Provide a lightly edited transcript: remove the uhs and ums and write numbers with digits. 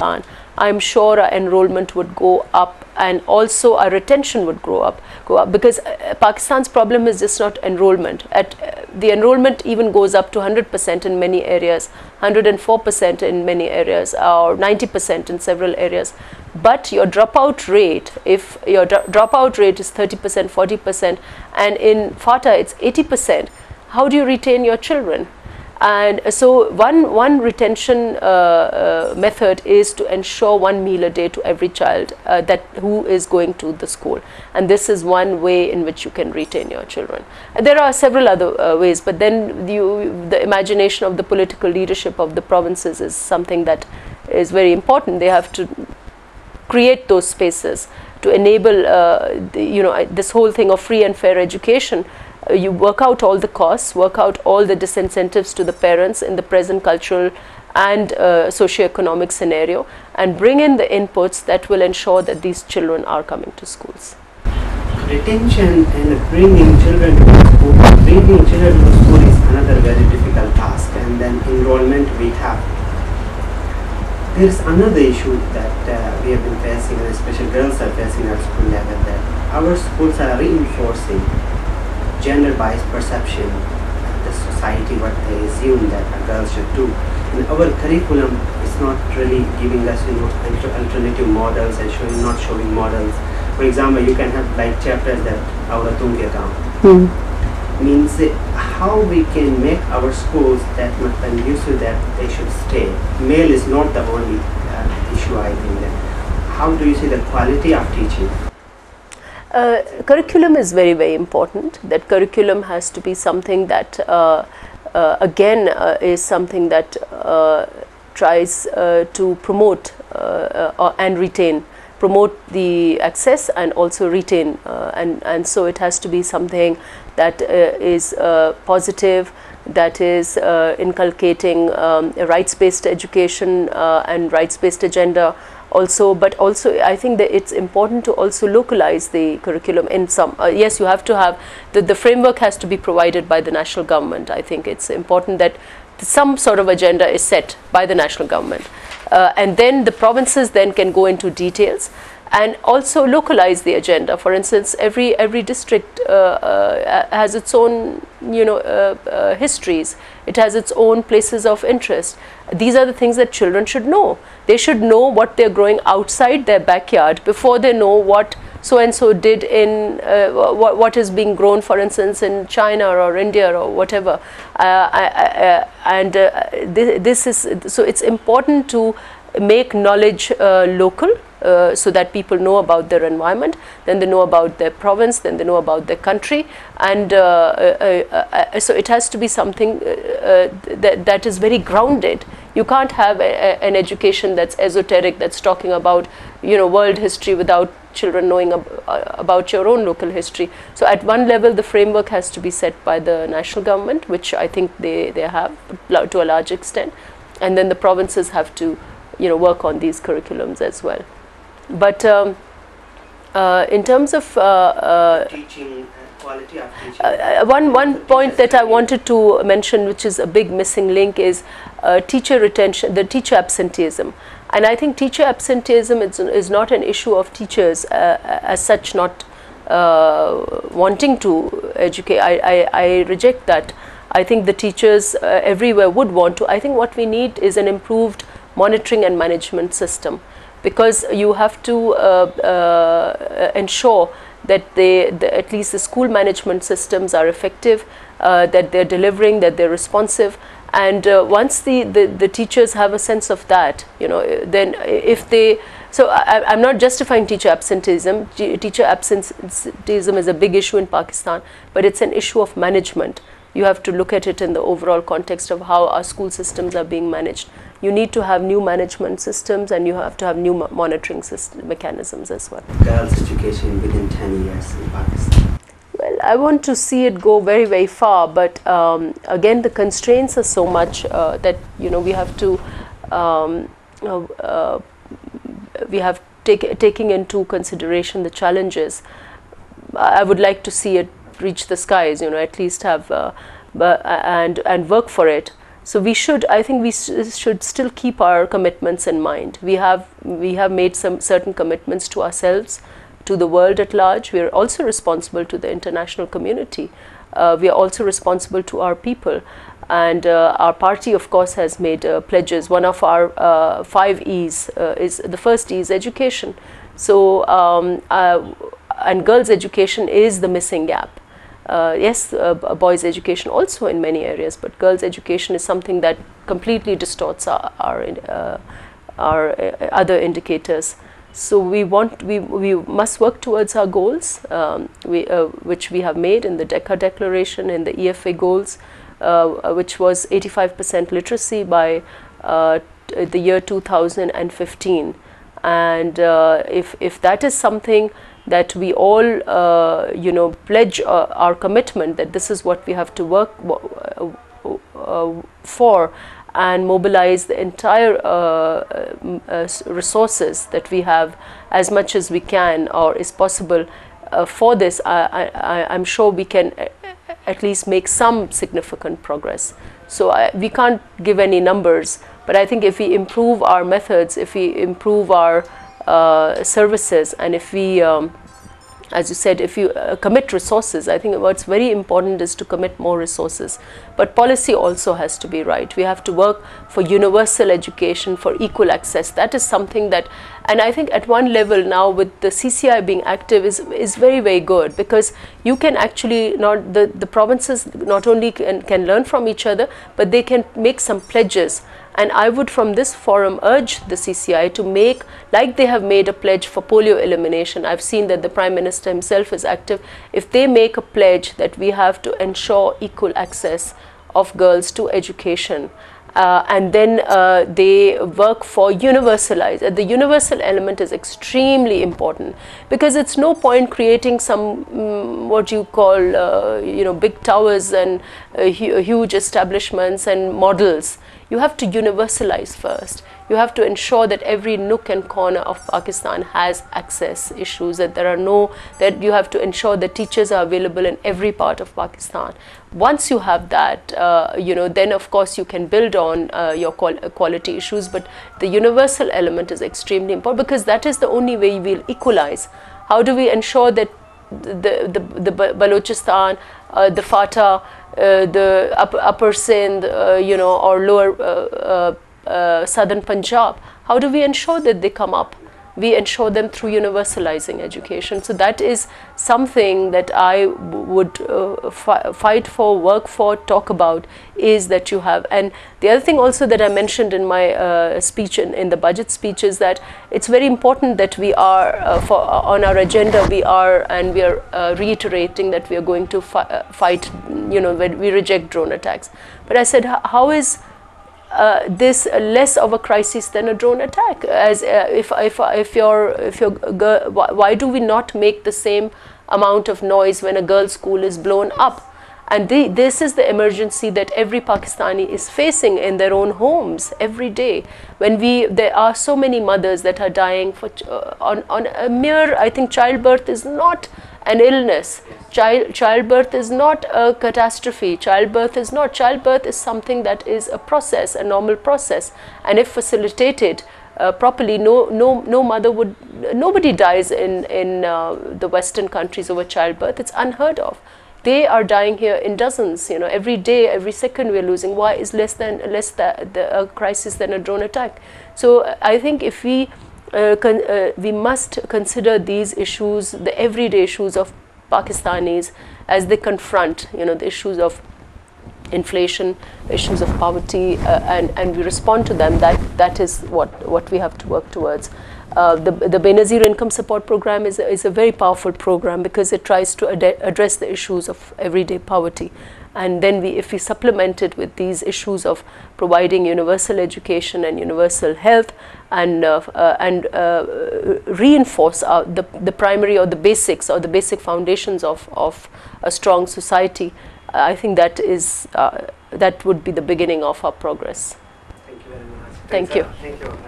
Pakistan, I'm sure our enrollment would go up, and also our retention would go up, because Pakistan's problem is just not enrollment. The enrollment even goes up to 100% in many areas, 104% in many areas, or 90% in several areas. But your dropout rate, if your dropout rate is 30%, 40%, and in FATA it's 80%, how do you retain your children? And so one retention method is to ensure 1 meal a day to every child who is going to the school, and this is one way in which you can retain your children. And there are several other ways, but then the imagination of the political leadership of the provinces is something that is very important. They have to create those spaces to enable this whole thing of free and fair education. You work out all the costs, work out all the disincentives to the parents in the present cultural and socio-economic scenario, and bring in the inputs that will ensure that these children are coming to schools. Retention and bringing children to school is another very difficult task, and then enrollment we have. There is another issue that we have been facing, and especially girls are facing at school level, that our schools are reinforcing gender-biased perception of the society, what they assume that a girl should do. And our curriculum is not really giving us alternative models and not showing models. For example, you can have like chapters that Auratum ke kaam means how we can make our schools that much conducive that they should stay. Male is not the only issue, I think. How do you see the quality of teaching? Curriculum is very, very important. That curriculum has to be something that again is something that tries to promote and retain, promote the access and also retain, and so it has to be something that is positive, that is inculcating a rights-based education and rights-based agenda also. But also I think that it's important to also localize the curriculum in some, yes, you have to have, the framework has to be provided by the national government. I think it's important that some sort of agenda is set by the national government, and then the provinces then can go into details and also localize the agenda. For instance, every district has its own histories. It has its own places of interest. These are the things that children should know. They should know what they're growing outside their backyard before they know what so and so did in what is being grown, for instance, in China or India or whatever. This is so. It's important to make knowledge local, so that people know about their environment, then they know about their province, then they know about their country, and so it has to be something that is very grounded. You can't have an education that's esoteric, that's talking about world history without children knowing about your own local history. So at one level the framework has to be set by the national government, which I think they have to a large extent, and then the provinces have to work on these curriculums as well. But in terms of teaching, quality of teaching, one point that I wanted to mention, which is a big missing link, is teacher retention, the teacher absenteeism. And I think teacher absenteeism is not an issue of teachers as such not wanting to educate. I reject that. I think the teachers everywhere would want to. I think what we need is an improved monitoring and management system, because you have to ensure that at least the school management systems are effective, that they're delivering, that they're responsive. And once the teachers have a sense of that, then if they, so I'm not justifying teacher absenteeism. Teacher absenteeism is a big issue in Pakistan, but it's an issue of management. You have to look at it in the overall context of how our school systems are being managed. You need to have new management systems, and you have to have new monitoring mechanisms as well. Girls' education within 10 years in Pakistan. Well, I want to see it go very, very far, but again, the constraints are so much that we have to taking into consideration the challenges. I would like to see it reach the skies, at least have and work for it. So we should, I think we should still keep our commitments in mind. We have made some certain commitments to ourselves, to the world at large. We are also responsible to the international community. We are also responsible to our people. And our party, of course, has made pledges. One of our 5 E's is, the first E is education. So, and girls' education is the missing gap. Yes, boys' education also in many areas, but girls' education is something that completely distorts our other indicators. So we must work towards our goals, which we have made in the Decca Declaration, in the EFA goals, which was 85% literacy by the year 2015. And if that is something that we all pledge our commitment, that this is what we have to work for, and mobilize the entire resources that we have as much as we can or is possible for this, I'm sure we can at least make some significant progress. So we can't give any numbers, but I think if we improve our methods, if we improve our services, and if we as you said, if you commit resources, I think what's very important is to commit more resources. But policy also has to be right. We have to work for universal education, for equal access. That is something that, and I think at one level now with the CCI being active is very, very good, because you can actually, the provinces not only can learn from each other, but they can make some pledges. And I would from this forum urge the CCI to make, like they have made a pledge for polio elimination. I've seen that the Prime Minister himself is active. If they make a pledge that we have to ensure equal access of girls to education, and then they work for universalize. The universal element is extremely important, because it's no point creating some what you call big towers and huge establishments and models. You have to universalize first. You have to ensure that every nook and corner of Pakistan has access issues, that that you have to ensure that teachers are available in every part of Pakistan. Once you have that, then of course you can build on your quality issues, but the universal element is extremely important, because that is the only way we'll equalize. How do we ensure that the Balochistan, the FATA, the upper Sindh, or lower southern Punjab, how do we ensure that they come up? We ensure them through universalizing education. So that is something that I would fight for, work for, talk about, is that you have. And the other thing also that I mentioned in my speech, in the budget speech, is that it's very important that we are, on our agenda, we are reiterating that we are going to fight, when we reject drone attacks. But I said, how is this less of a crisis than a drone attack? As if your girl, why do we not make the same amount of noise when a girl's school is blown up? And this is the emergency that every Pakistani is facing in their own homes every day. When there are so many mothers that are dying on a mere, I think childbirth is not an illness. Childbirth is not a catastrophe. Childbirth is something that is a process, a normal process. And if facilitated properly, nobody dies in the Western countries over childbirth. It's unheard of. They are dying here in dozens. Every day, every second we're losing. Why is less a crisis than a drone attack? So I think if we must consider these issues, the everyday issues of Pakistanis, as they confront, the issues of inflation, issues of poverty, and we respond to them. That is what we have to work towards. The Benazir Income Support Program is a very powerful program, because it tries to address the issues of everyday poverty. And then if we supplement it with these issues of providing universal education and universal health, and reinforce the primary or the basics or the basic foundations of a strong society, I think that would be the beginning of our progress. Thank you very much. Thank you. Thank you.